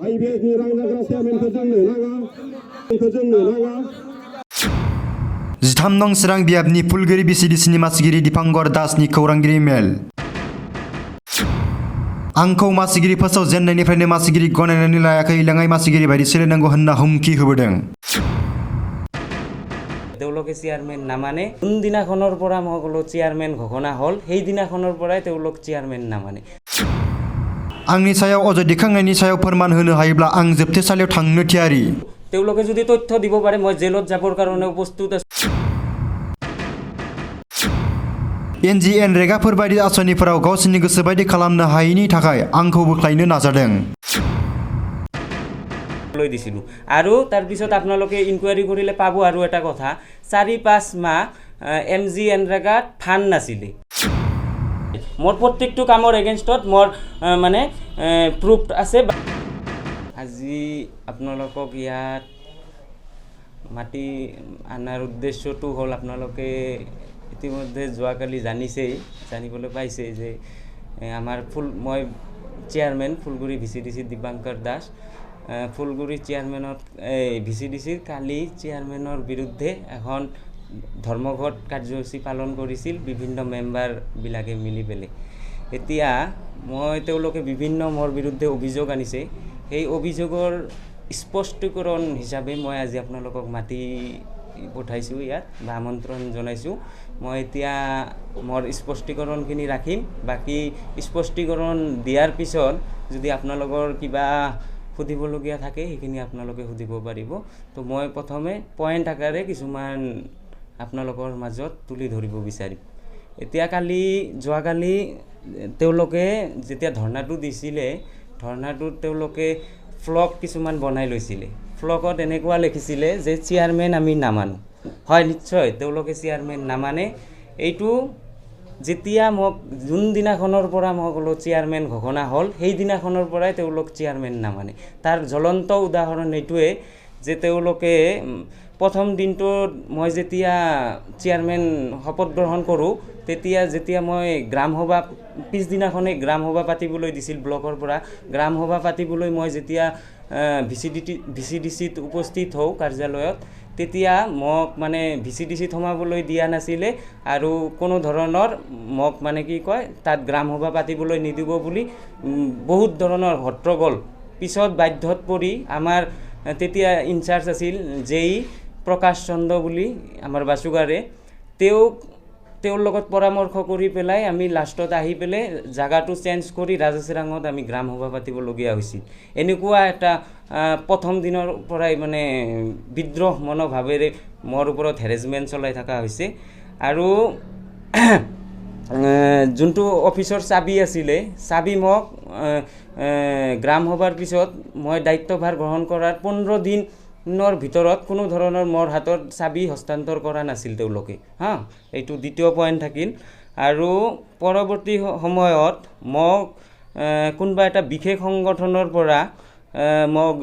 IBSनि रां जाग्रा चेयारमेनखौ जोंनो नाङा 13 नं चिरां बियाबनि फुलगिरि बिसिडिसिनि मासिगिरि दिपांकर दासनि खौरांगिरि मेल। आंखौ मासिगिरि फोसावजेननायनिफ्रायनो मासिगिरि गनायनानै लायाखै लेङाइ मासिगिरि बायदि सोलिनांगौ होनना हुमखि होबोदों। তেওঁলোকে চেয়াৰমেন নামানে কোনদিনাখনৰ পৰা মই ক'লো চেয়াৰমেন ঘোষণা হ'ল সেইদিনাখনৰ পৰাই তেওঁলোক চেয়াৰমেন নামানে। आंनि सायाव अजद दिखांनायनि सायाव फोरमान होनो हायोब्ला आं जोबथेसालियाव थांनो थियारि। তেওঁলোকে যদি তথ্য দিব পাৰে মই জেলত যাবৰ কাৰণে প্ৰস্তুত আছো। NGN रेगाफोर बायदि आसनिफोराव गावसोरनि गोसो बायदि खालामनो हायैनि थाखाय आंखौ बोख्लायनो नाजादों। লৈ দিছিলোঁ আৰু তাৰপিছত আপোনালোকে ইনকুৱাৰী কৰিলে পাব আৰু এটা কথা 4-5 মাহ MGN ৰেগাত ফাণ্ড নাছিলে। মোৰ প্ৰত্যেকটো কামৰ এগেইনষ্টত মোৰ মানে প্ৰুফ আছে। আজি আপোনালোকক ইয়াত মাটি আনাৰ উদ্দেশ্যটো হ'ল আপোনালোকে ইতিমধ্যে যোৱাকালি জানিবলৈ পাইছে যে আমাৰ মই চেয়াৰমেন ফুলগুৰি VCDC দীপাংকৰ দাস ফুলগুৰি চেয়াৰমেনত VCDCৰ কালি চেয়াৰমেনৰ বিৰুদ্ধে এখন ধৰ্মঘট কাৰ্যসূচী পালন কৰিছিল বিভিন্ন মেম্বাৰবিলাকে মিলি পেলাই। এতিয়া মই তেওঁলোকে বিভিন্ন মোৰ বিৰুদ্ধে অভিযোগ আনিছে সেই অভিযোগৰ স্পষ্টীকৰণ হিচাপে মই আজি আপোনালোকক মাতি পঠাইছোঁ ইয়াত বা আমন্ত্ৰণ জনাইছোঁ। মই এতিয়া মোৰ স্পষ্টীকৰণখিনি ৰাখিম বাকী স্পষ্টীকৰণ দিয়াৰ পিছত যদি আপোনালোকৰ কিবা সুধিবলগীয়া থাকে সেইখিনি আপোনালোকে সুধিব পাৰিব। তো মই প্ৰথমে পইণ্ট আকাৰে কিছুমান আপোনালোকৰ মাজত তুলি ধৰিব বিচাৰিম। এতিয়া যোৱাকালি তেওঁলোকে যেতিয়া ধৰ্ণাটো দিছিলে ধৰ্ণাটোত তেওঁলোকে ফ্লগ কিছুমান বনাই লৈছিলে। ফ্লগত এনেকুৱা লিখিছিলে যে চেয়াৰমেন আমি নামানো। হয় নিশ্চয় তেওঁলোকে চেয়াৰমেন নামানে। এইটো যেতিয়া মোক যোনদিনাখনৰ পৰা মই ক'লো চেয়াৰমেন ঘোষণা হ'ল সেইদিনাখনৰ পৰাই তেওঁলোক চেয়াৰমেন নামানে। তাৰ জ্বলন্ত উদাহৰণ এইটোৱে যে তেওঁলোকে প্ৰথম দিনটোত মই যেতিয়া চেয়াৰমেন শপত গ্ৰহণ কৰোঁ যেতিয়া মই গ্ৰামসভা পিছদিনাখনে গ্ৰামসভা পাতিবলৈ দিছিল ব্লকৰ পৰা গ্ৰামসভা পাতিবলৈ মই যেতিয়া VCDCত উপস্থিত হওঁ কাৰ্যালয়ত তেতিয়া মোক মানে VCDCত সোমাবলৈ দিয়া নাছিলে আৰু কোনো ধৰণৰ মোক মানে কি কয় তাত গ্ৰামসভা পাতিবলৈ নিদিব বুলি বহুত ধৰণৰ হট্টগোল। পিছত বাধ্যত পৰি আমাৰ তেতিয়া ইনচাৰ্জ আছিল JE প্ৰকাশ চন্দ্ৰ বুলি আমাৰ বাসুগাৰে তেওঁৰ লগত পৰামৰ্শ কৰি পেলাই আমি লাষ্টত আহি পেলাই জাগাটো চেঞ্জ কৰি ৰাজচিৰাঙত আমি গ্ৰামসভা পাতিবলগীয়া হৈছিল। এনেকুৱা এটা প্ৰথম দিনৰ পৰাই মানে বিদ্ৰোহ মনোভাৱেৰে মোৰ ওপৰত হেৰেছমেণ্ট চলাই থকা হৈছে আৰু যোনটো অফিচৰ চাবি আছিলে চাবি মোক গ্ৰামসভাৰ পিছত মই দায়িত্বভাৰ গ্ৰহণ কৰাৰ 15 দিনৰ ভিতৰত কোনো ধৰণৰ মোৰ হাতত চাবি হস্তান্তৰ কৰা নাছিল তেওঁলোকে। এইটো দ্বিতীয় পইণ্ট থাকিল আৰু পৰৱৰ্তী সময়ত মোক কোনোবা এটা বিশেষ সংগঠনৰ পৰা মোক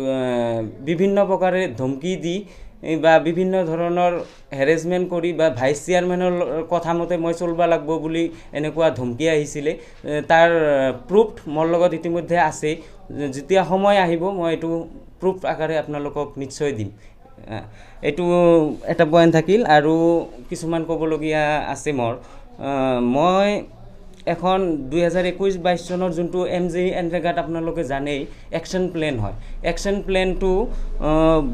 বিভিন্ন প্ৰকাৰে ধমকি দি বা বিভিন্ন ধৰণৰ হেৰেছমেণ্ট কৰি বা ভাইচ চেয়াৰমেনৰ কথা মতে মই চলিব লাগিব বুলি এনেকুৱা ধমকি আহিছিলে। তাৰ প্ৰুফ মোৰ লগত ইতিমধ্যে আছে। যেতিয়া সময় আহিব মই এইটো প্ৰুফ আকাৰে আপোনালোকক নিশ্চয় দিম। এইটো এটা পইণ্ট থাকিল আৰু কিছুমান ক'বলগীয়া আছে মই এখন 2021-22 চনৰ যোনটো MGN ৰেগাত আপোনালোকে জানেই একশ্যন প্লেন হয়। একশ্যন প্লেনটো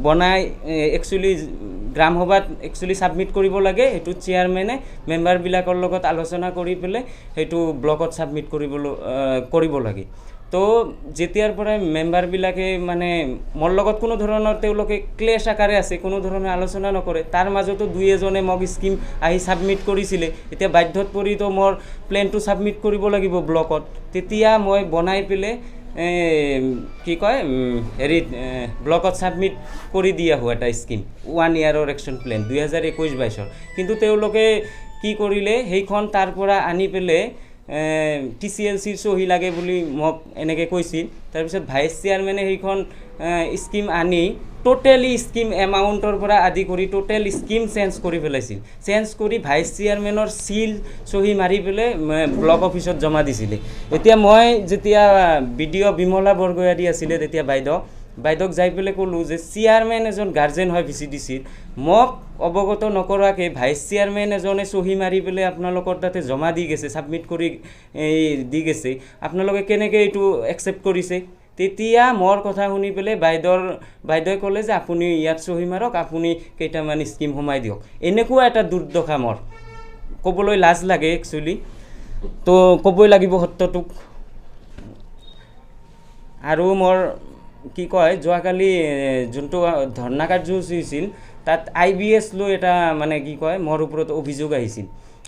বনাই একচুৱেলি গ্ৰামসভাত ছাবমিট কৰিব লাগে। সেইটো চেয়াৰমেনে মেম্বাৰবিলাকৰ লগত আলোচনা কৰি পেলাই সেইটো ব্লকত ছাবমিট কৰিব লাগে। তো যেতিয়াৰ পৰাই মেম্বাৰবিলাকে মানে মোৰ লগত কোনো ধৰণৰ তেওঁলোকে ক্লেশ আকাৰে আছে কোনো ধৰণৰ আলোচনা নকৰে তাৰ মাজতো দুই এজনে মোক স্কিম আহি ছাবমিট কৰিছিলে। এতিয়া বাধ্যত পৰি তো মোৰ প্লেনটো ছাবমিট কৰিব লাগিব ব্লকত। তেতিয়া মই বনাই পেলাই কি কয় ব্লকত ছাবমিট কৰি দি আহোঁ এটা স্কিম 1 ইয়াৰৰ একশ্যন প্লেন 2021-22 কিন্তু তেওঁলোকে কি কৰিলে সেইখন তাৰ পৰা আনি পেলাই TCLCৰ চহী লাগে বুলি মোক এনেকৈ কৈছিল। তাৰপিছত ভাইচ চেয়াৰমেনে সেইখন স্কিম আনি টোটেলি স্কিম এমাউণ্টৰ পৰা আদি কৰি টোটেল স্কিম চেঞ্জ কৰি পেলাইছিল। চেঞ্জ কৰি ভাইচ চেয়াৰমেনৰ চিল চহী মাৰি পেলাই ব্লক অফিচত জমা দিছিলে। এতিয়া মই যেতিয়া BDO বিমলা বৰগয়াৰী আছিলে তেতিয়া বাইদেউক যাই পেলাই ক'লোঁ যে চেয়াৰমেন এজন গাৰ্জেন হয় VCDCৰ, মোক অৱগত নকৰাকৈ ভাইচ চেয়াৰমেন এজনে চহী মাৰি পেলাই আপোনালোকৰ তাতে জমা দি গৈছে, ছাবমিট কৰি দি গৈছে, আপোনালোকে কেনেকৈ এইটো একচেপ্ট কৰিছে? তেতিয়া মোৰ কথা শুনি পেলাই বাইদেৱে ক'লে যে আপুনি ইয়াত চহী মাৰক, আপুনি কেইটামান স্কিম সোমাই দিয়ক। এনেকুৱা এটা দুৰ্দশা মোৰ, ক'বলৈ লাজ লাগে একচুৱেলি, তো ক'বই লাগিব সত্যটোক। আৰু মোৰ কি কয়, যোৱাকালি যোনটো ধৰ্ণা কাৰ্যসূচী হৈছিল তাত IBS লৈ এটা মানে কি কয় মোৰ ওপৰত অভিযোগ আহিছিল।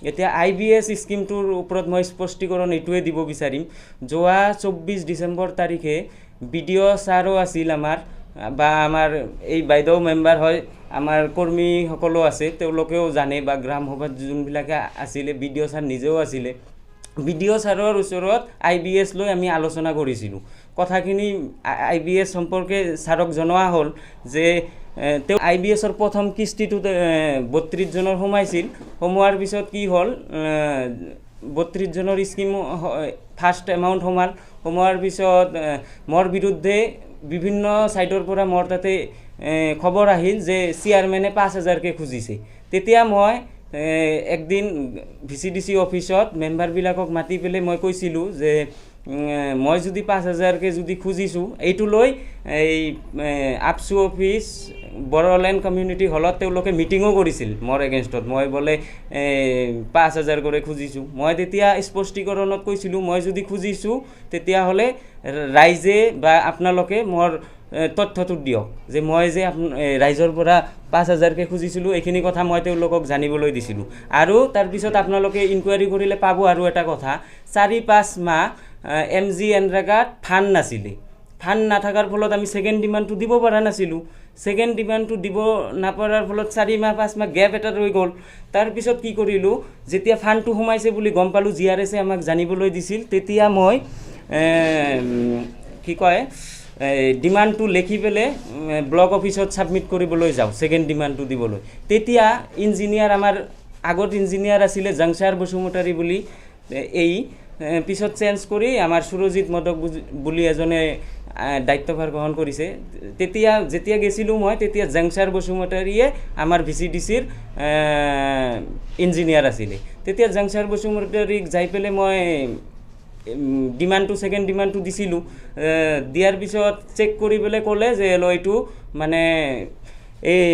এতিয়া IBS স্কিমটোৰ ওপৰত মই স্পষ্টীকৰণ এইটোৱে দিব বিচাৰিম। যোৱা 24 ডিচেম্বৰ তাৰিখে BDO ছাৰো আছিল আমাৰ এই বাইদেউ মেম্বাৰ হয়, আমাৰ কৰ্মীসকলো আছে, তেওঁলোকেও জানে, বা গ্ৰাম সভাত যোনবিলাকে আছিলে BDO ছাৰ নিজেও আছিলে। BDO ছাৰৰ ওচৰত IBS লৈ আমি আলোচনা কৰিছিলোঁ। কথাখিনি IBS সম্পৰ্কে ছাৰক জনোৱা হ'ল যে তেওঁ IBSৰ প্ৰথম কিস্তিটো 32 জনৰ সোমাইছিল। সোমোৱাৰ পিছত কি হ'ল, 32 জনৰ স্কিম ফাৰ্ষ্ট এমাউণ্ট সোমোৱাৰ পিছত মোৰ বিৰুদ্ধে বিভিন্ন ছাইডৰ পৰা মোৰ তাতে খবৰ আহিল যে চেয়াৰমেনে 5,000কৈ খুজিছে। তেতিয়া মই একদিন VCDC অফিচত মেম্বাৰবিলাকক মাতি পেলাই মই কৈছিলোঁ যে মই যদি 5,000কৈ যদি খুজিছোঁ, এইটো লৈ এই আপচু অফিচ বড়োলেণ্ড কমিউনিটি হলত তেওঁলোকে মিটিঙো কৰিছিল মোৰ এগেইনষ্টত, মই বোলে 5,000 কৰি খুজিছোঁ। মই তেতিয়া স্পষ্টীকৰণত কৈছিলোঁ, মই যদি খুজিছোঁ তেতিয়াহ'লে ৰাইজে বা আপোনালোকে মোৰ তথ্যটো দিয়ক যে মই যে ৰাইজৰ পৰা 5,000কৈ খুজিছিলোঁ, এইখিনি কথা মই তেওঁলোকক জানিবলৈ দিছিলোঁ। আৰু তাৰপিছত আপোনালোকে ইনকুৱাৰী কৰিলে পাব আৰু এটা কথা, 4-5 মাহ MG এনৰেগাত ফাণ্ড নাছিলে। ফাণ্ড নাথাকাৰ ফলত আমি ছেকেণ্ড ডিমাণ্ডটো দিব পৰা নাছিলোঁ। ছেকেণ্ড ডিমাণ্ডটো দিব নাপাৰাৰ ফলত 4-5 মাহ গেপ এটা ৰৈ গ'ল। তাৰপিছত কি কৰিলোঁ, যেতিয়া ফাণ্ডটো সোমাইছে বুলি গম পালোঁ, GRSে আমাক জানিবলৈ দিছিল, তেতিয়া মই কি কয় ডিমাণ্ডটো লিখি পেলাই ব্লক অফিচত ছাবমিট কৰিবলৈ যাওঁ ছেকেণ্ড ডিমাণ্ডটো দিবলৈ। তেতিয়া ইঞ্জিনিয়াৰ, আমাৰ আগত ইঞ্জিনিয়াৰ আছিলে জংচাৰ বসুমতাৰী বুলি, এই পিছত চেঞ্জ কৰি আমাৰ সুৰজিৎ মদক বুলি এজনে দায়িত্বভাৰ গ্ৰহণ কৰিছে। যেতিয়া গেছিলোঁ মই, তেতিয়া জংচাৰ বসুমতাৰীয়ে আমাৰ VCDCৰ ইঞ্জিনিয়াৰ আছিলে। তেতিয়া জংচাৰ বসুমতাৰীক যাই পেলাই মই ছেকেণ্ড ডিমাণ্ডটো দিছিলোঁ। দিয়াৰ পিছত চেক কৰি পেলাই ক'লে যে এইটো মানে এই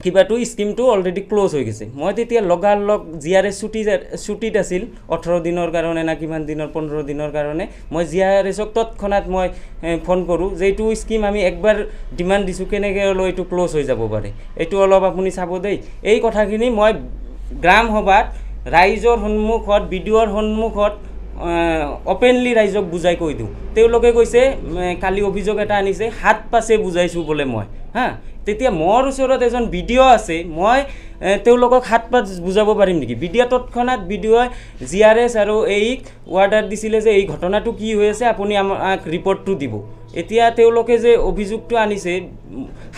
কিবাটো স্কিমটো অলৰেডি ক্ল'জ হৈ গৈছে। মই তেতিয়া লগালগ GRS ছুটীত আছিল 18 দিনৰ কাৰণে না কিমান দিনৰ 15 দিনৰ কাৰণে। মই GRSক তৎক্ষণাত মই ফোন কৰোঁ যে এইটো স্কিম আমি একবাৰ ডিমাণ্ড দিছোঁ, কেনেকৈ হ'লেও এইটো ক্ল'জ হৈ যাব পাৰে, এইটো অলপ আপুনি চাব দেই। এই কথাখিনি মই গ্ৰাম সভাত ৰাইজৰ সন্মুখত, BDOৰ সন্মুখত অপেনলি ৰাইজক বুজাই কৈ দিওঁ। তেওঁলোকে কৈছে কালি অভিযোগ এটা আনিছে, 7 পাছে বুজাইছোঁ বোলে মই, হা। তেতিয়া মোৰ ওচৰত এজন BDO আছে, মই তেওঁলোকক 7 পাঁচ বুজাব পাৰিম নেকি? তৎক্ষণাত BDOয়ে GRS আৰু এইক অৰ্ডাৰ দিছিলে যে এই ঘটনাটো কি হৈ আছে, আপুনি আমাক ৰিপৰ্টটো দিব। এতিয়া তেওঁলোকে যে অভিযোগটো আনিছে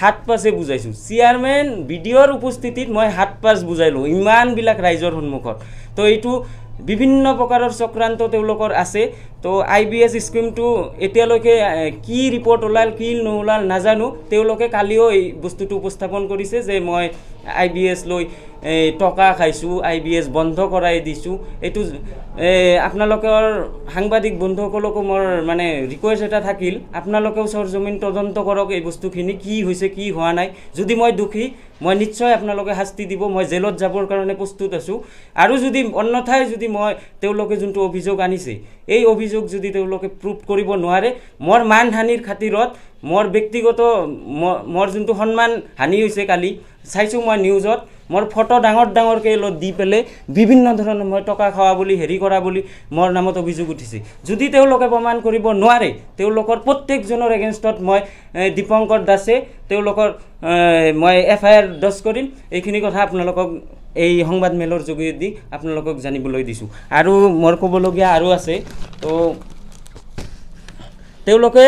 7 পাছে বুজাইছোঁ, চেয়াৰমেন BDOৰ উপস্থিতিত মই 7 পাঁচ বুজাইলোঁ ইমানবিলাক ৰাইজৰ সন্মুখত। তো এইটো বিভিন্ন প্ৰকাৰৰ চক্ৰান্ত তেওঁলোকৰ আছে। তো IBS স্কিমটো এতিয়ালৈকে কি ৰিপৰ্ট ওলাল কি নোলাল নাজানো। তেওঁলোকে কালিও এই বস্তুটো উপস্থাপন কৰিছে যে মই IBS লৈ টকা খাইছোঁ, IBS বন্ধ কৰাই দিছোঁ। এইটো আপোনালোকৰ সাংবাদিক বন্ধুসকলকো মোৰ মানে ৰিকুৱেষ্ট এটা থাকিল, আপোনালোকেও সৰজমিন তদন্ত কৰক এই বস্তুখিনি, কি হৈছে কি হোৱা নাই। যদি মই দোষী, মই নিশ্চয় আপোনালোকে শাস্তি দিব, মই জেলত যাবৰ কাৰণে প্ৰস্তুত আছোঁ। আৰু যদি অন্যথাই যদি মই তেওঁলোকে যোনটো অভিযোগ আনিছে, এই অভিযোগ যদি তেওঁলোকে প্ৰুভ কৰিব নোৱাৰে, মোৰ মানহানিৰ খাতিৰত, মোৰ ব্যক্তিগত মোৰ যোনটো সন্মান হানি হৈছে, কালি চাইছোঁ মই নিউজত, মোৰ ফটো ডাঙৰকৈ দি পেলাই বিভিন্ন ধৰণৰ মই টকা খোৱা বুলি হেৰি কৰা বুলি মোৰ নামত অভিযোগ উঠিছে। যদি তেওঁলোকে প্ৰমাণ কৰিব নোৱাৰে, তেওঁলোকৰ প্ৰত্যেকজনৰ এগেইনষ্টত মই দীপংকৰ দাসে তেওঁলোকৰ মই FIR দৰ্জ কৰিম। এইখিনি কথা আপোনালোকক এই সংবাদ মেলৰ যোগেদি আপোনালোকক জানিবলৈ দিছোঁ। আৰু মোৰ ক'বলগীয়া আৰু আছে। তো তেওঁলোকে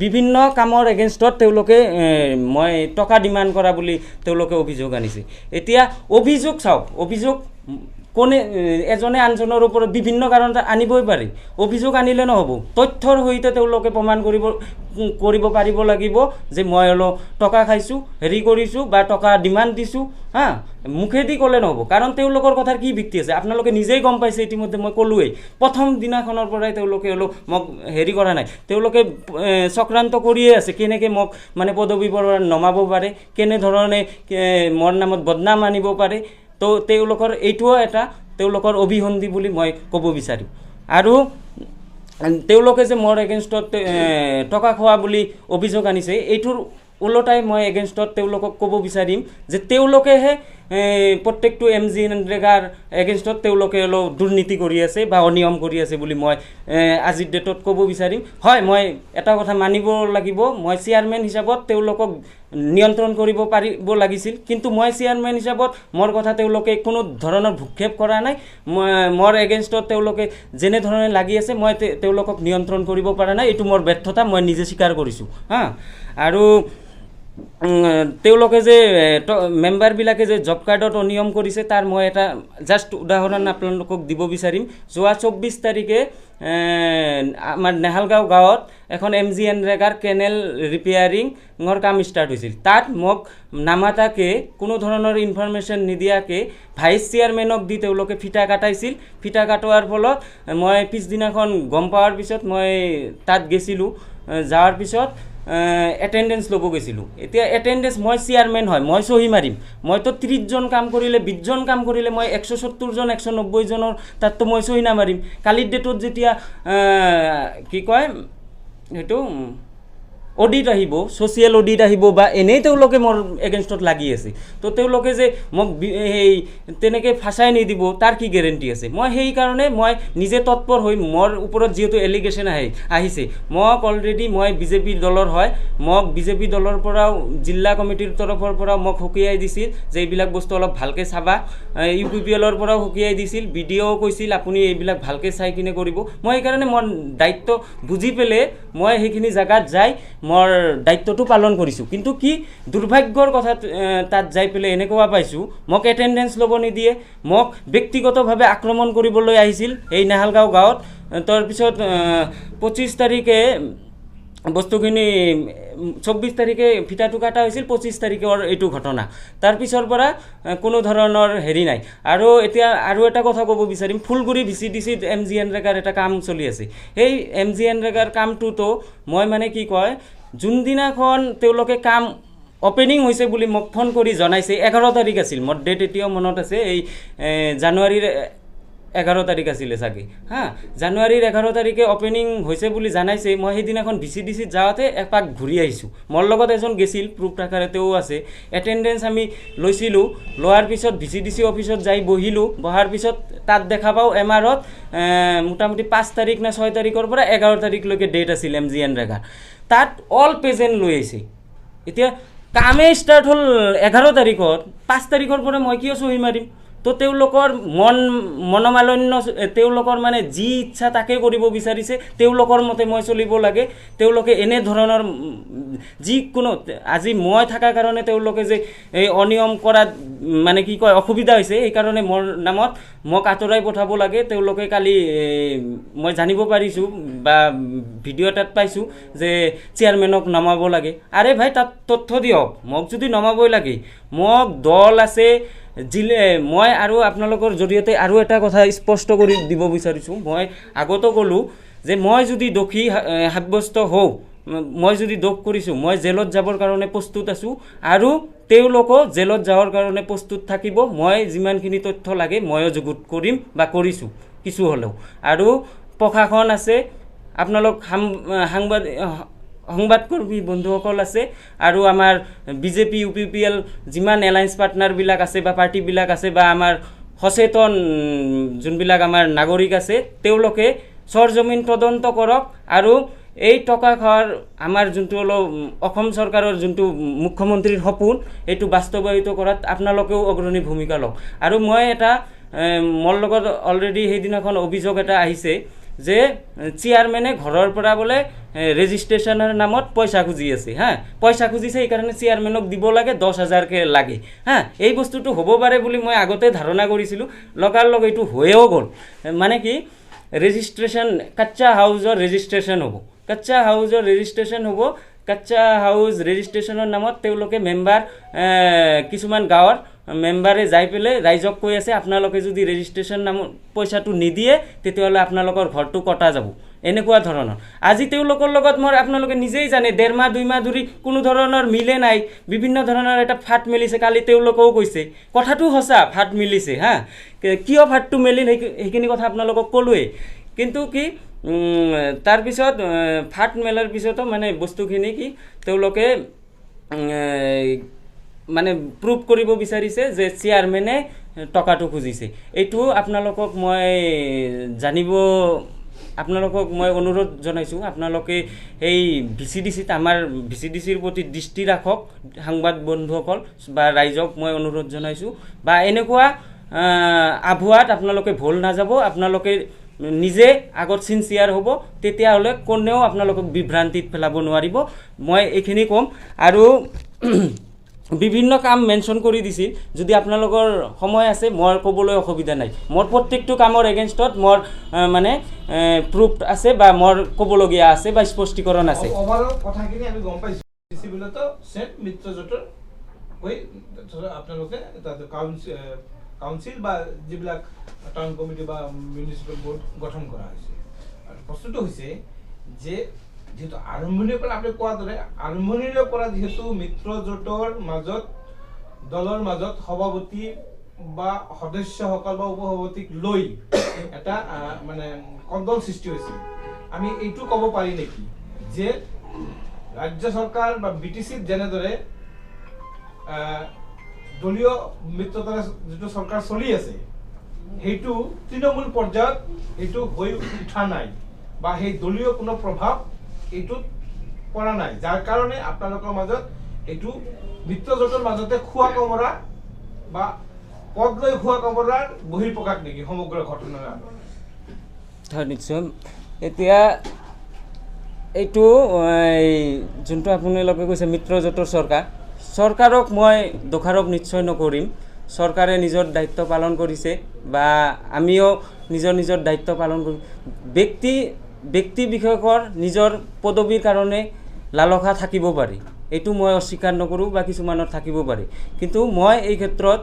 বিভিন্ন কামৰ এগেইনষ্টত তেওঁলোকে মই টকা ডিমাণ্ড কৰা বুলি তেওঁলোকে অভিযোগ আনিছে। এতিয়া অভিযোগ চাওক, অভিযোগ কোনে এজনে আনজনৰ ওপৰত বিভিন্ন কাৰণত আনিবই পাৰে। অভিযোগ আনিলে নহ'ব, তথ্যৰ সৈতে তেওঁলোকে প্ৰমাণ কৰিব পাৰিব লাগিব যে মই অলপ টকা খাইছোঁ, হেৰি কৰিছোঁ বা টকা ডিমাণ্ড দিছোঁ। মুখেদি ক'লে নহ'ব, কাৰণ তেওঁলোকৰ কথাৰ কি ভিত্তি আছে আপোনালোকে নিজেই গম পাইছে। ইতিমধ্যে মই ক'লোৱেই, প্ৰথম দিনাখনৰ পৰাই তেওঁলোকে অলপ মোক হেৰি কৰা নাই, তেওঁলোকে চক্ৰান্ত কৰিয়ে আছে কেনেকৈ মোক মানে পদবীৰ পৰা নমাব পাৰে, কেনেধৰণে মোৰ নামত বদনাম আনিব পাৰে। তো তেওঁলোকৰ এইটোও এটা তেওঁলোকৰ অভিসন্ধি বুলি মই ক'ব বিচাৰিম। আৰু তেওঁলোকে যে মোৰ এগেইনষ্টত টকা খোৱা বুলি অভিযোগ আনিছে, এইটোৰ ওলোটাই মই এগেইনষ্টত তেওঁলোকক ক'ব বিচাৰিম যে তেওঁলোকেহে প্ৰত্যেকটো MG এনৰেগাৰ এগেইনষ্টত তেওঁলোকে অলপ দুৰ্নীতি কৰি আছে বা অনিয়ম কৰি আছে বুলি মই আজিৰ ডেটত ক'ব বিচাৰিম। হয়, মই এটা কথা মানিব লাগিব, মই চেয়াৰমেন হিচাপত তেওঁলোকক নিয়ন্ত্ৰণ কৰিব পাৰিব লাগিছিল, কিন্তু মই চেয়াৰমেন হিচাপত মোৰ কথা তেওঁলোকে কোনো ধৰণৰ ভূক্ষেপ কৰা নাই। মোৰ এগেইনষ্টত তেওঁলোকে যেনেধৰণে লাগি আছে মই তেওঁলোকক নিয়ন্ত্ৰণ কৰিব পৰা নাই, এইটো মোৰ ব্যৰ্থতা, মই নিজে স্বীকাৰ কৰিছোঁ। আৰু তেওঁলোকে যে মেম্বাৰবিলাকে যে জব কাৰ্ডত অনিয়ম কৰিছে তাৰ মই এটা জাষ্ট উদাহৰণ আপোনালোকক দিব বিচাৰিম। যোৱা 24 তাৰিখে আমাৰ নেহালগাঁও গাঁৱত এখন MG এনৰেগাৰ কেনেল ৰিপেয়াৰিঙৰ কাম ষ্টাৰ্ট হৈছিল। তাত মোক নামাতাকে কোনো ধৰণৰ ইনফৰমেশ্যন নিদিয়াকৈ ভাইচ চেয়াৰমেনক দি তেওঁলোকে ফিটা কাটাইছিল। ফিটা কাটোৱাৰ ফলত মই পিছদিনাখন গম পোৱাৰ পিছত মই তাত গৈছিলোঁ। যোৱাৰ পিছত এটেণ্ডেঞ্চ ল'ব গৈছিলোঁ। এতিয়া এটেণ্ডেঞ্চ মই চেয়াৰমেন হয়, মই চহী মাৰিম। মইতো 30 জন কাম কৰিলে 20 জন কাম কৰিলে মই 170 জন 190 জনৰ তাততো মই চহী নামাৰিম। কালিৰ ডেটত যেতিয়া কি কয় সেইটো অডিট আহিব, ছ'চিয়েল অডিট আহিব বা এনেই তেওঁলোকে মোৰ এগেইনষ্টত লাগি আছে, তো তেওঁলোকে যে মোক সেই তেনেকৈ ফাঁচাই নিদিব তাৰ কি গেৰেণ্টি আছে? মই সেইকাৰণে মই নিজে তৎপৰ হৈ মোৰ ওপৰত যিহেতু এলিগেশ্যন আহিছে, মোক অলৰেডি মই বিজেপি দলৰ হয়, মোক বিজেপি দলৰ পৰাও জিলা কমিটিৰ তৰফৰ পৰাও মোক সকীয়াই দিছিল যে এইবিলাক বস্তু অলপ ভালকৈ চাবা। UPPLৰ পৰাও সকীয়াই দিছিল, BDO কৈছিল আপুনি এইবিলাক ভালকৈ চাই কিনে কৰিব। মই সেইকাৰণে মোৰ দায়িত্ব বুজি পেলাই মই সেইখিনি জেগাত যাই মোৰ দায়িত্বটো পালন কৰিছোঁ। কিন্তু কি দুৰ্ভাগ্যৰ কথা, তাত যাই পেলাই এনেকুৱা পাইছোঁ মোক এটেণ্ডেঞ্চ ল'ব নিদিয়ে, মোক ব্যক্তিগতভাৱে আক্ৰমণ কৰিবলৈ আহিছিল এই নেহালগাঁও গাঁৱত। তাৰপিছত 25 তাৰিখে বস্তুখিনি 24 তাৰিখে ফিটাটো কাটা হৈছিল, 25 তাৰিখৰ এইটো ঘটনা। তাৰপিছৰ পৰা কোনো ধৰণৰ হেৰি নাই। আৰু এতিয়া আৰু এটা কথা ক'ব বিচাৰিম, ফুলগুৰি VCDCত MG এনৰেগাৰ এটা কাম চলি আছে। সেই MG এনৰেগাৰ কামটোতো মই মানে কি কয়, যোনদিনাখন তেওঁলোকে কাম অপেনিং হৈছে বুলি মোক ফোন কৰি জনাইছে, 11 তাৰিখ আছিল, মোৰ ডেট এতিয়াও মনত আছে, এই জানুৱাৰীৰ 11 তাৰিখ আছিলে চাগে। জানুৱাৰীৰ 11 তাৰিখে অপেনিং হৈছে বুলি জানাইছে। মই সেইদিনাখন VCDCত যাওঁতে এপাক ঘূৰি আহিছোঁ। মোৰ লগত এজন গৈছিল, প্ৰুফ থাকাৰে তেওঁ আছে। এটেণ্ডেঞ্চ আমি লৈছিলোঁ, লোৱাৰ পিছত VCDC অফিচত যাই বহিলোঁ। বহাৰ পিছত তাত দেখা পাওঁ MRত মোটামুটি 5 তাৰিখ নে 6 তাৰিখৰ পৰা 11 তাৰিখলৈকে ডেট আছিল MG এনৰেগাৰ। তাত অল প্ৰেজেণ্ট লৈ আহিছে। এতিয়া কামেই ষ্টাৰ্ট হ'ল 11 তাৰিখত, 5 তাৰিখৰ পৰা মই কিয় চহী মাৰিম? তো তেওঁলোকৰ মনোমালিন্য, তেওঁলোকৰ মানে যি ইচ্ছা তাকে কৰিব বিচাৰিছে, তেওঁলোকৰ মতে মই চলিব লাগে। তেওঁলোকে এনেধৰণৰ যিকোনো, আজি মই থকাৰ কাৰণে তেওঁলোকে যে এই অনিয়ম কৰাত মানে কি কয় অসুবিধা হৈছে, সেইকাৰণে মোৰ নামত মোক আঁতৰাই পঠাব লাগে। তেওঁলোকে কালি মই জানিব পাৰিছোঁ বা ভিডিঅ' এটাত পাইছোঁ যে চেয়াৰমেনক নমাব লাগে। আৰে ভাই, তাত তথ্য দিয়ক। মোক যদি নমাবই লাগে, মোক দল আছে মই আৰু আপোনালোকৰ জৰিয়তে আৰু এটা কথা স্পষ্ট কৰি দিব বিচাৰিছোঁ। মই আগতো ক'লোঁ যে মই যদি দোষী সাব্যস্ত হওঁ, মই যদি দোষ কৰিছোঁ, মই জেলত যাবৰ কাৰণে প্ৰস্তুত আছোঁ আৰু তেওঁলোকো জেলত যাবৰ কাৰণে প্ৰস্তুত থাকিব। মই যিমানখিনি তথ্য লাগে ময়ো যুগুত কৰিম বা কৰিছোঁ কিছু হ'লেও। আৰু প্ৰশাসন আছে, আপোনালোক সংবাদকৰ্মী বন্ধুসকল আছে, আৰু আমাৰ BJP UPPL যিমান এলায়েন্স পাৰ্টনাৰবিলাক আছে বা পাৰ্টিবিলাক আছে বা আমাৰ সচেতন যোনবিলাক আমাৰ নাগৰিক আছে, তেওঁলোকে চৰজমিন তদন্ত কৰক আৰু এই টকা খোৱাৰ আমাৰ যোনটো অলপ অসম চৰকাৰৰ যোনটো মুখ্যমন্ত্ৰীৰ সপোন এইটো বাস্তৱায়িত কৰাত আপোনালোকেও অগ্ৰণী ভূমিকা লওক। আৰু মই এটা মোৰ লগত অলৰেডি সেইদিনাখন অভিযোগ এটা আহিছে যে চেয়াৰমেনে ঘৰৰ পৰা বোলে ৰেজিষ্ট্ৰেশ্যনৰ নামত পইচা খুজি আছে হা, পইচা খুজিছে সেইকাৰণে চেয়াৰমেনক দিব লাগে 10,000কে লাগে হা। এই বস্তুটো হ'ব পাৰে বুলি মই আগতে ধাৰণা কৰিছিলোঁ, লগালগ এইটো হৈও গ'ল। মানে কি ৰেজিষ্ট্ৰেশ্যন কাচ্চা হাউচৰ ৰেজিষ্ট্ৰেশ্যন হ'ব, কাচ্চা হাউচৰ ৰেজিষ্ট্ৰেশ্যন হ'ব। কাচ্চা হাউচ ৰেজিষ্ট্ৰেশ্যনৰ নামত তেওঁলোকে মেম্বাৰ কিছুমান গাঁৱৰ মেম্বাৰে যাই পেলাই ৰাইজক কৈ আছে আপোনালোকে যদি ৰেজিষ্ট্ৰেশ্যন নামত পইচাটো নিদিয়ে তেতিয়াহ'লে আপোনালোকৰ ঘৰটো কটা যাব, এনেকুৱা ধৰণৰ। আজি তেওঁলোকৰ লগত মই আপোনালোকে নিজেই জানে 1.5 মাহ 2 মাহ ধৰি কোনো ধৰণৰ মিলে নাই, বিভিন্ন ধৰণৰ এটা ফাট মেলিছে। কালি তেওঁলোকেও কৈছে কথাটো সঁচা, ফাট মিলিছে হা। কিয় ফাটটো মেলিল সেইখিনি কথা আপোনালোকক ক'লোৱেই। কিন্তু কি তাৰপিছত ফাট মেলাৰ পিছতো মানে বস্তুখিনি কি তেওঁলোকে মানে প্ৰুভ কৰিব বিচাৰিছে যে চেয়াৰমেনে টকাটো খুজিছে। এইটো আপোনালোকক মই আপোনালোকক মই অনুৰোধ জনাইছোঁ, আপোনালোকে এই VCDCত আমাৰ VCDCৰ প্ৰতি দৃষ্টি ৰাখক সাংবাদ বন্ধুসকল বা ৰাইজক মই অনুৰোধ জনাইছোঁ। বা এনেকুৱা আভুৱাত আপোনালোকে ভুল নাযাব, আপোনালোকে নিজে আগত চিনচিয়াৰ হ'ব, তেতিয়াহ'লে কোনেও আপোনালোকক বিভ্ৰান্তিত পেলাব নোৱাৰিব। মই এইখিনি ক'ম। আৰু বিভিন্ন কাম মেনশ্যন কৰি দিছিল, যদি আপোনালোকৰ সময় আছে মই ক'বলৈ অসুবিধা নাই। মোৰ প্ৰত্যেকটো কামৰ এগেইনষ্টত মোৰ মানে প্ৰুফ আছে বা মোৰ ক'বলগীয়া আছে বা স্পষ্টীকৰণ আছে। ওভাৰঅল কথাখিনি আমি গম পাইছোঁ। ডিচিবিলতো সেট মিত্ৰজোঁটৰ হৈ আপোনালোকে কাউন্সিল বা যিবিলাক টাউন কমিটি বা মিউনিচিপেল বোৰ্ড গঠন কৰা হৈছে। আৰু প্ৰশ্নটো হৈছে যে যেহেতু আৰম্ভণিৰ পৰা আপুনি কোৱাৰ দৰে আৰম্ভণিৰ পৰা যেহেতু মিত্ৰজোঁটৰ মাজত দলৰ মাজত সভাপতি বা সদস্যসকল বা উপসভাপতিক লৈ এটা মানে কণ্ডল সৃষ্টি হৈছিল, আমি এইটো ক'ব পাৰি নেকি যে ৰাজ্য চৰকাৰ বা BTCত যেনেদৰে দলীয় মিত্ৰতাৰ যিটো চৰকাৰ চলি আছে সেইটো তৃণমূল পৰ্যায়ত এইটো হৈ উঠা নাই বা সেই দলীয় কোনো প্ৰভাৱ এইটোত পৰা নাই, যাৰ কাৰণে আপোনালোকৰ মাজত এইটো মিত্ৰজোঁটৰ মাজতে খোৱা কমৰা বা পদ লৈ খোৱা কমৰাৰ বহিঃপ্ৰকাশ নেকি সমগ্ৰ ঘটনাৰ? হয় নিশ্চয়। এতিয়া এইটো যোনটো আপোনালোকে কৈছে মিত্ৰজোঁটৰ চৰকাৰক মই দোষাৰোপ নিশ্চয় নকৰিম। চৰকাৰে নিজৰ দায়িত্ব পালন কৰিছে বা আমিও নিজৰ দায়িত্ব পালন কৰিম। ব্যক্তি বিষয়কৰ নিজৰ পদবীৰ কাৰণে লালসা থাকিব পাৰে, এইটো মই অস্বীকাৰ নকৰোঁ বা কিছুমানৰ থাকিব পাৰে। কিন্তু মই এই ক্ষেত্ৰত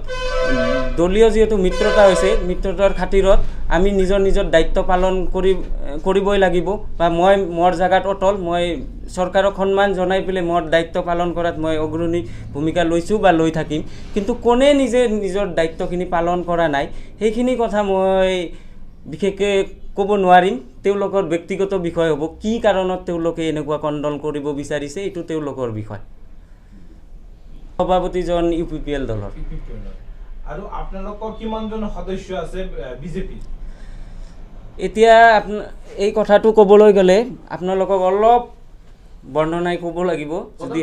দলীয় যিহেতু মিত্ৰতা হৈছে, মিত্ৰতাৰ খাতিৰত আমি নিজৰ দায়িত্ব পালন কৰিবই লাগিব বা মই মোৰ জেগাত অটল। মই চৰকাৰক সন্মান জনাই পেলাই মোৰ দায়িত্ব পালন কৰাত মই অগ্ৰণী ভূমিকা লৈছোঁ বা লৈ থাকিম। কিন্তু কোনে নিজৰ দায়িত্বখিনি পালন কৰা নাই সেইখিনি কথা মই বিশেষকৈ ক'ব নোৱাৰিম। তেওঁলোকৰ ব্যক্তিগত বিষয় হ'ব, কি কাৰণত তেওঁলোকে এনেকুৱা কণ্ডল কৰিব বিচাৰিছে এইটো তেওঁলোকৰ বিষয়। সভাপতিজন UPPL দলৰ। আৰু আপোনালোকৰ কিমানজন সদস্য আছে বিজেপি? এতিয়া এই কথাটো ক'বলৈ গ'লে আপোনালোকক অলপ বৰ্ণনাই ক'ব লাগিব। যদি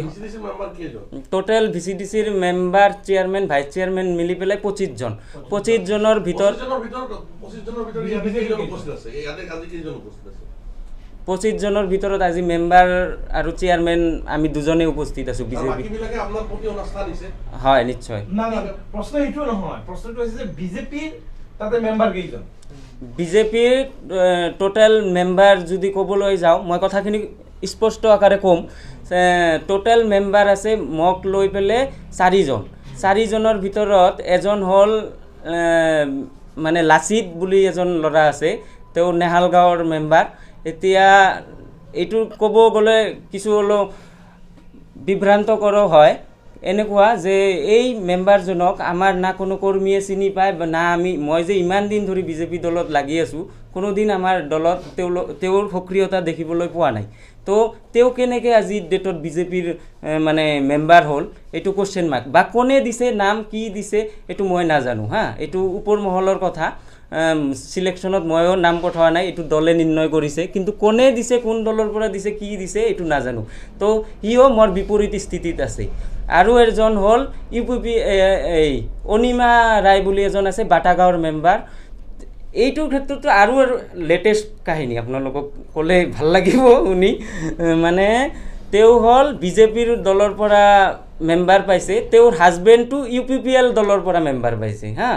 টোটেল VCDCৰ মেম্বাৰ চেয়াৰমেন ভাইচ চেয়াৰমেন মিলি পেলাই 25 জন। 25 জনৰ ভিতৰত 25 জনৰ ভিতৰত আজি মেম্বাৰ আৰু চেয়াৰমেন আমি দুজনে উপস্থিত আছোঁ বিজেপি। হয় নিশ্চয়। প্ৰশ্ন এইটো নহয়, প্ৰশ্নটো হৈছে যে বিজেপিৰ তাতে মেম্বাৰ কেইজন? বিজেপিৰ টোটেল মেম্বাৰ যদি ক'বলৈ যাওঁ মই কথাখিনি স্পষ্ট আকাৰে ক'ম। টোটেল মেম্বাৰ আছে মোক লৈ পেলাই 4 জন। 4 জনৰ ভিতৰত এজন হ'ল মানে লাচিত বুলি এজন ল'ৰা আছে, তেওঁ নেহাল গাঁৱৰ মেম্বাৰ। এতিয়া এইটো ক'ব গ'লে কিছু অলপ বিভ্ৰান্তকৰো হয়, এনেকুৱা যে এই মেম্বাৰজনক আমাৰ না কোনো কৰ্মীয়ে চিনি পায় না মই যে ইমান দিন ধৰি বিজেপি দলত লাগি আছোঁ কোনোদিন আমাৰ দলত তেওঁৰ সক্ৰিয়তা দেখিবলৈ পোৱা নাই। তো তেওঁ কেনেকৈ আজিৰ ডেটত বিজেপিৰ মানে মেম্বাৰ হ'ল এইটো কুৱেশ্যন মাৰ্ক। বা কোনে দিছে, নাম কি দিছে এইটো মই নাজানো হা, এইটো ওপৰ মহলৰ কথা। সিলেকশ্যনত ময়ো নাম পঠোৱা নাই, এইটো দলে নিৰ্ণয় কৰিছে। কিন্তু কোনে দিছে, কোন দলৰ পৰা দিছে, কি দিছে এইটো নাজানো। তো সিও মোৰ বিপৰীত স্থিতিত আছে। আৰু এজন হ'ল UPP এই অনিমা ৰায় বুলি এজন আছে, বাটাগাঁৱৰ মেম্বাৰ। এইটোৰ ক্ষেত্ৰতো আৰু লেটেষ্ট কাহিনী আপোনালোকক ক'লে ভাল লাগিব শুনি। মানে তেওঁ হ'ল বিজেপিৰ দলৰ পৰা মেম্বাৰ পাইছে, তেওঁৰ হাজবেণ্ডটো UPPL দলৰ পৰা মেম্বাৰ পাইছে হা।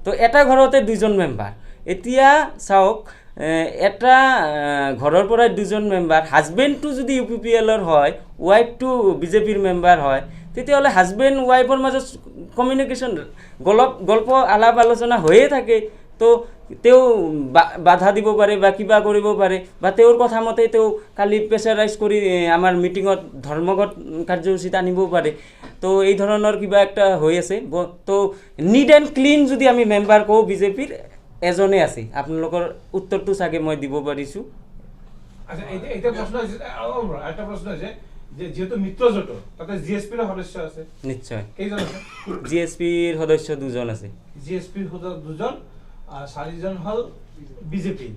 তো এটা ঘৰতে দুজন মেম্বাৰ। এতিয়া চাওক, এটা ঘৰৰ পৰা দুজন মেম্বাৰ, হাজবেণ্ডটো যদি UPPLৰ হয়, ৱাইফটো বিজেপিৰ মেম্বাৰ হয়, তেতিয়াহ'লে হাজবেণ্ড ৱাইফৰ মাজত কমিউনিকেশ্যন গল্প আলাপ আলোচনা হৈয়ে থাকে। তো তেওঁ বাধা দিব পাৰে বা কিবা কৰিব পাৰে, বা তেওঁৰ কথা মতে তেওঁ কালি প্ৰেছাৰাইজ কৰি আমাৰ মিটিঙত ধৰ্মঘট কাৰ্যসূচীত আনিব পাৰে। তো এই ধৰণৰ কিবা একটা হৈ আছে। তো নিট এণ্ড ক্লিন যদি আমি মেম্বাৰ কওঁ বিজেপিৰ, এজনে আছে। আপোনালোকৰ উত্তৰটো চাগে মই দিব পাৰিছোঁ। আচ্ছা, এটা প্ৰশ্ন হৈছে যে যেহেতু মিত্ৰজোঁট তাতে GSPৰ সদস্য আছে। নিশ্চয়। কেইজন আছে? GSPৰ সদস্য 2জন আছে। GSPৰ সদস্য 2জন, 4জন হ'ল বিজেপি,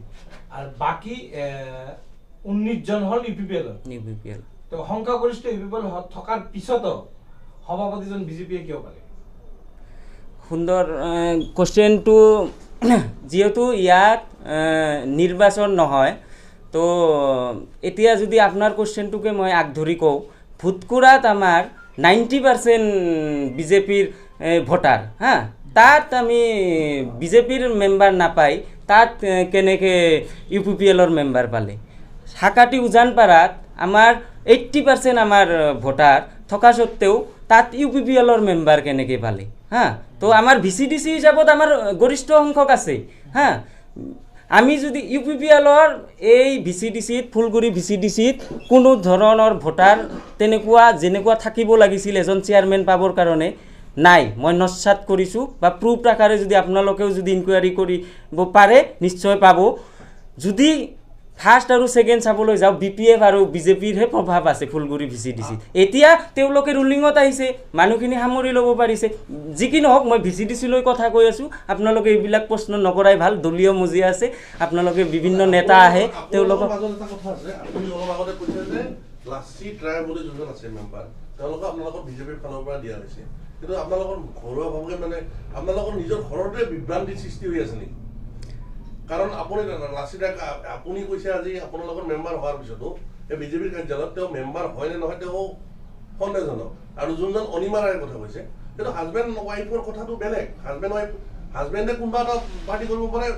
আৰু বাকী 19জন হ'ল UPPL। তো সংখ্যাগৰিষ্ঠ UPPL থকাৰ পিছতো সভাপতিজন বিজেপিয়ে কিয় পালে? সুন্দৰ কুৱেশ্যনটো। যিহেতু ইয়াত নিৰ্বাচন নহয়, তো এতিয়া যদি আপোনাৰ কুৱেশ্যনটোকে মই আগধৰি কওঁ, ভোটকুৰাত আমাৰ 90% বিজেপিৰ ভোটাৰ হা, তাত আমি বিজেপিৰ মেম্বাৰ নাপাই তাত কেনেকৈ UPPLৰ মেম্বাৰ পালে? হাকাটি উজানপাৰাত আমাৰ 80% আমাৰ ভোটাৰ থকা স্বত্তেও তাত UPPLৰ মেম্বাৰ কেনেকৈ পালে হা? তো আমাৰ VCDC হিচাপত আমাৰ গৰিষ্ঠ সংখ্যক আছে হা। আমি যদি UPPLৰ এই VCDCত, ফুলগুৰি VCDCত কোনো ধৰণৰ ভোটাৰ তেনেকুৱা যেনেকুৱা থাকিব লাগিছিল এজন চেয়াৰমেন পাবৰ কাৰণে নাই। মই নস্যাৎ কৰিছোঁ, বা প্ৰুফ আকাৰে যদি আপোনালোকেও যদি ইনকুৱাৰী কৰিব পাৰে নিশ্চয় পাব। যদি ফাৰ্ষ্ট আৰু ছেকেণ্ড চাবলৈ যাওঁ, BPF আৰু বিজেপিৰহে প্ৰভাৱ আছে ফুলগুৰি VCDCত। এতিয়া তেওঁলোকে ৰুলিঙত আহিছে, মানুহখিনি সামৰি ল'ব পাৰিছে। যি কি নহওক, মই VCDC লৈ কথা কৈ আছোঁ, আপোনালোকে এইবিলাক প্ৰশ্ন নকৰাই ভাল। দলীয় মজিয়া আছে, আপোনালোকে বিভিন্ন নেতা আহে, তেওঁলোকৰ বিজেপিৰ ফালৰ পৰা দিয়া হৈছে। কিন্তু আপোনালোকৰ ঘৰুৱাভাৱে মানে আপোনালোকৰ নিজৰ ঘৰতে বিভ্ৰান্তিৰ সৃষ্টি হৈ আছে নেকি? কাৰণ আপুনি লাচিদাক আপুনি কৈছে আজি আপোনালোকৰ মেম্বাৰ হোৱাৰ পিছতো এই বিজেপিৰ কাৰ্যালয়ত তেওঁ মেম্বাৰ হয় নে নহয় তেওঁ সন্দেহজনক। আৰু যোনজন অনিমা ৰায়ৰ কথা কৈছে, কিন্তু হাজবেণ্ড ৱাইফৰ কথাটো বেলেগ। হাজবেণ্ডে কোনোবা এটা পাৰ্টি কৰিব পাৰে,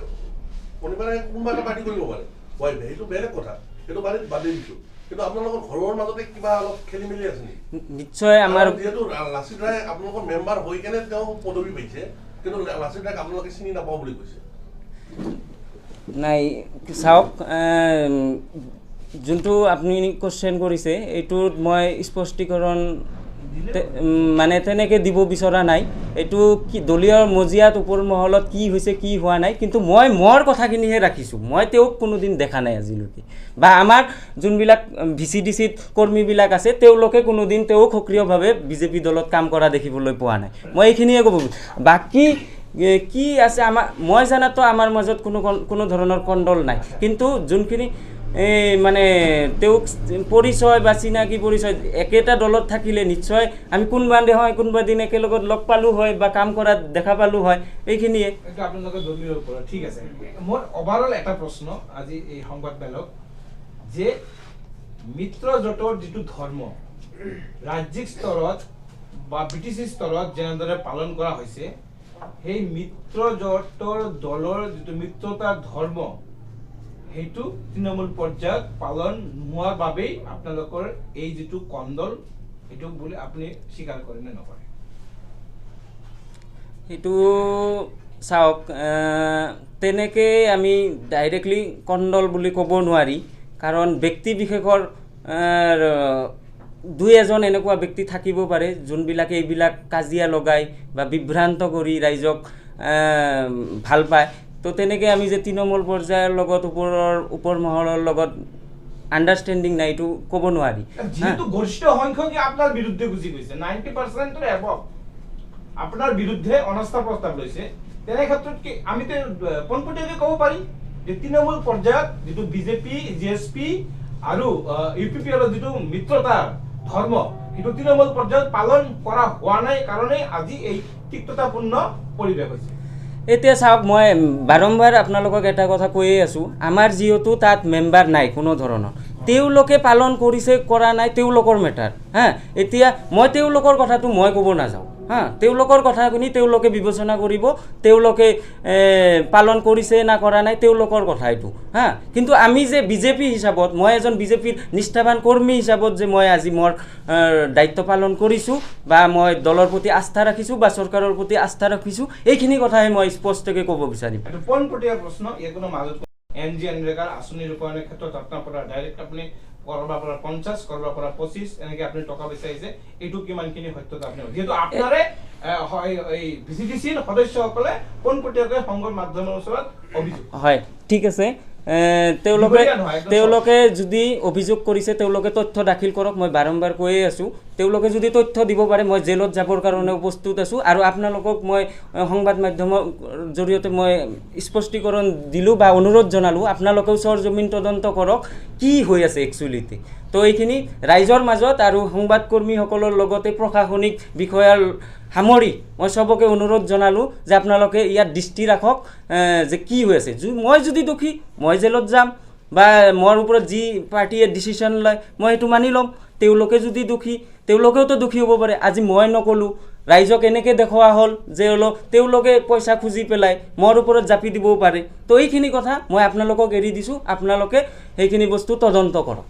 অনিমা ৰায়ে কোনোবা এটা পাৰ্টি কৰিব পাৰে, ৱাইফে, সেইটো বেলেগ কথা, সেইটো বাদেই দিছোঁ। কিন্তু আপোনালোকৰ ঘৰৰ মাজতে কিবা অলপ খেলি মেলি আছে নেকি? নিশ্চয়। আমাৰ যিহেতু লাচিত ৰায় আপোনালোকৰ মেম্বাৰ হৈ কেনে তেওঁ পদবী পাইছে, কিন্তু লাচিত ৰায়ক আপোনালোকে চিনি নাপাওঁ বুলি কৈছে। নাই, চাওক, যোনটো আপুনি কুৱেশ্যন কৰিছে এইটোত মই স্পষ্টীকৰণ মানে তেনেকৈ দিব বিচৰা নাই। এইটো কি দলীয় মজিয়াত ওপৰ মহলত কি হৈছে কি হোৱা নাই, কিন্তু মই মোৰ কথাখিনিহে ৰাখিছোঁ। মই তেওঁক কোনোদিন দেখা নাই আজিলৈকে, বা আমাৰ যোনবিলাক VCDCত কৰ্মীবিলাক আছে তেওঁলোকে কোনোদিন তেওঁক সক্ৰিয়ভাৱে বিজেপি দলত কাম কৰা দেখিবলৈ পোৱা নাই। মই এইখিনিয়ে ক'ব। বাকী কি আছে আমাৰ, মই জানাতো আমাৰ মাজত কোনো ধৰণৰ কণ্ডল নাই। কিন্তু যোনখিনি মানে তেওঁক পৰিচয় বা চিনাকি পৰিচয় একেটা দলত থাকিলে নিশ্চয় আমি কোনোবা দিন একেলগত লগ পালোঁ হয় বা কাম কৰাত দেখা পালোঁ হয়। এইখিনিয়ে। আপোনালোকে দলীয় ওপৰত ঠিক আছে। মোৰ অভাৰঅল এটা প্ৰশ্ন আজি এই সংবাদমেলক, যে মিত্ৰজোঁটৰ যিটো ধৰ্ম ৰাজ্যিক স্তৰত বা BTC স্তৰত যেনেদৰে পালন কৰা হৈছে, সেই মিত্ৰজোঁটৰ দলৰ যিটো মিত্ৰতাৰ ধৰ্ম সেইটো তৃণমূল পৰ্যায়ত পালন নোহোৱাৰ বাবেই আপোনালোকৰ এই যিটো কণ্ডল, এইটো বুলি আপুনি স্বীকাৰ কৰে নে নকৰে? সেইটো চাওক, তেনেকৈ আমি ডাইৰেক্টলি কণ্ডল বুলি ক'ব নোৱাৰি। কাৰণ ব্যক্তি বিশেষৰ দুই এজন এনেকুৱা ব্যক্তি থাকিব পাৰে যোনবিলাকে এইবিলাক কাজিয়া লগাই বা বিভ্ৰান্ত কৰি ৰাইজক ভাল পায়। তো তেনেকৈ আমি যে তৃণমূল পৰ্যায়ৰ লগত ওপৰ মহলৰ লগত আণ্ডাৰষ্টেণ্ডিং নাই, এইটো ক'ব নোৱাৰি। যিহেতু গৰিষ্ঠ সংখ্যকে আপোনাৰ বিৰুদ্ধে গুচি গৈছে, 90%ৰ এবভ আপোনাৰ বিৰুদ্ধে অনাস্থা প্ৰস্তাৱ লৈছে, তেনে ক্ষেত্ৰত কি আমিতো পোনপটীয়াকৈ ক'ব পাৰিম যে তৃণমূল পৰ্যায়ত যিটো বিজেপি জিএছপি আৰু ইউপিপিএলৰ যিটো মিত্ৰতাৰ ধৰ্ম সেইটো তৃণমূল পৰ্যায়ত পালন কৰা হোৱা নাই কাৰণেই আজি এই তিক্ততাপূৰ্ণ পৰিৱেশ হৈছে। এতিয়া চাওক মই বাৰম্বাৰ আপোনালোকক এটা কথা কৈয়ে আছোঁ, আমাৰ যিহেতু তাত মেম্বাৰ নাই কোনো ধৰণৰ, তেওঁলোকে পালন কৰিছে কৰা নাই তেওঁলোকৰ মেটাৰ হা। এতিয়া মই তেওঁলোকৰ কথাটো মই ক'ব নাযাওঁ হা, তেওঁলোকৰ কথাখিনি তেওঁলোকে বিবেচনা কৰিব, তেওঁলোকে পালন কৰিছে না কৰা নাই তেওঁলোকৰ কথা এইটো হা। কিন্তু আমি যে বিজেপি হিচাপত, মই এজন বিজেপিৰ নিষ্ঠাবান কৰ্মী হিচাপত যে মই আজি মোৰ দায়িত্ব পালন কৰিছোঁ বা মই দলৰ প্ৰতি আস্থা ৰাখিছোঁ বা চৰকাৰৰ প্ৰতি আস্থা ৰাখিছোঁ, এইখিনি কথাই মই স্পষ্টকৈ ক'ব বিচাৰিম। এইটো পোনপটীয়া প্ৰশ্ন, ইয়াৰ কোনো মাজত NGNৰেগাৰ আঁচনি ৰূপায়ণৰ ক্ষেত্ৰত আপোনাৰ পৰা ডাইৰেক্ট আপুনি কৰবাৰ পৰা 50 কৰবাৰ পৰা 25 এনেকৈ আপুনি টকা বিচাৰিছে, এইটো কিমানখিনি সত্যতা আপুনি, যিহেতু আপোনাৰে এই ভিচিডিচিৰ সদস্যসকলে পোনপটীয়াকৈ সংবাদ মাধ্যমৰ ওচৰত অভিযোগ হয় ঠিক আছে। তেওঁলোকে যদি অভিযোগ কৰিছে তেওঁলোকে তথ্য দাখিল কৰক, মই বাৰম্বাৰ কৈয়ে আছোঁ, তেওঁলোকে যদি তথ্য দিব পাৰে মই জেলত যাবৰ কাৰণে প্ৰস্তুত আছোঁ। আৰু আপোনালোকক মই সংবাদ মাধ্যমৰ জৰিয়তে মই স্পষ্টীকৰণ দিলোঁ বা অনুৰোধ জনালোঁ, আপোনালোকেও চৰজমিন তদন্ত কৰক কি হৈ আছে একচুৱেলিতে। তো এইখিনি ৰাইজৰ মাজত আৰু সংবাদকৰ্মীসকলৰ লগতে প্ৰশাসনিক বিষয়াৰ সামৰি মই চবকে অনুৰোধ জনালোঁ যে আপোনালোকে ইয়াত দৃষ্টি ৰাখক যে কি হৈ আছে। মই যদি দোষী মই জেলত যাম বা মোৰ ওপৰত যি পাৰ্টীয়ে ডিচিশ্যন লয় মই সেইটো মানি ল'ম। তেওঁলোকে যদি দোষী তেওঁলোকেওতো দোষী হ'ব পাৰে। আজি মই নক'লোঁ, ৰাইজক এনেকৈ দেখুওৱা হ'ল যে তেওঁলোকে পইচা খুজি পেলাই মোৰ ওপৰত জাপি দিবও পাৰে। তো এইখিনি কথা মই আপোনালোকক এৰি দিছোঁ, আপোনালোকে সেইখিনি বস্তু তদন্ত কৰক।